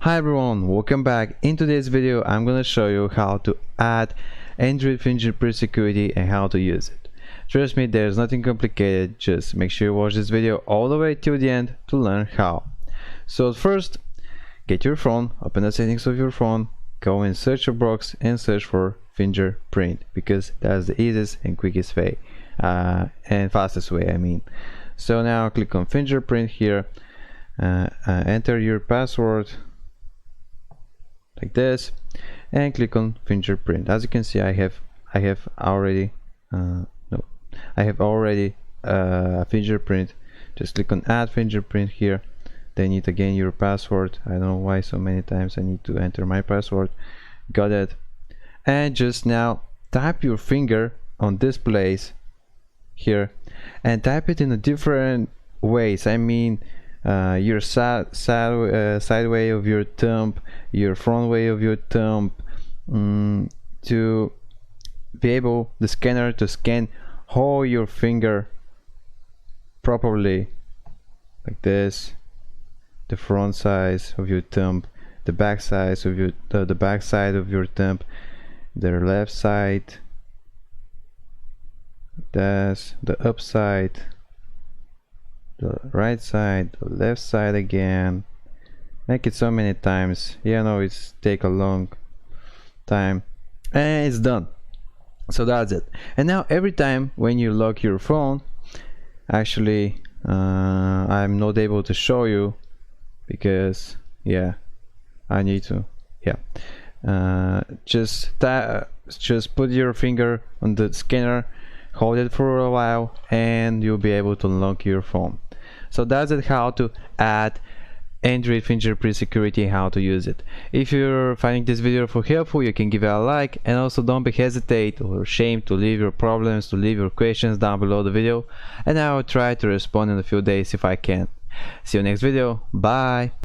Hi everyone, welcome back. In today's video I'm gonna show you how to add Android fingerprint security and how to use it. Trust me, there's nothing complicated, just make sure you watch this video all the way till the end to learn how. So first, get your phone, open the settings of your phone, go in search box and search for fingerprint, because that's the easiest and quickest way and fastest way, I mean. So now click on fingerprint here, enter your password like this and click on fingerprint. As you can see, I have already a fingerprint. Just click on add fingerprint here, then need again your password. I don't know why so many times I need to enter my password. Got it. And just now tap your finger on this place here and type it in a different ways. I mean your side way of your thumb, your front way of your thumb, to be able the scanner to scan all your finger properly, like this. The front side of your thumb, the back side of your the back side of your thumb, the left side, that's the up side, the right side, the left side again. Make it so many times. Yeah, no, it's take a long time and it's done. So that's it. And now every time when you lock your phone, actually I'm not able to show you because I need to just put your finger on the scanner, hold it for a while, and you'll be able to unlock your phone. So that's it, how to add Android fingerprint security and how to use it. If you're finding this video helpful, you can give it a like, and also don't be hesitate or ashamed to leave your problems, to leave your questions down below the video, and I will try to respond in a few days if I can. See you next video. Bye.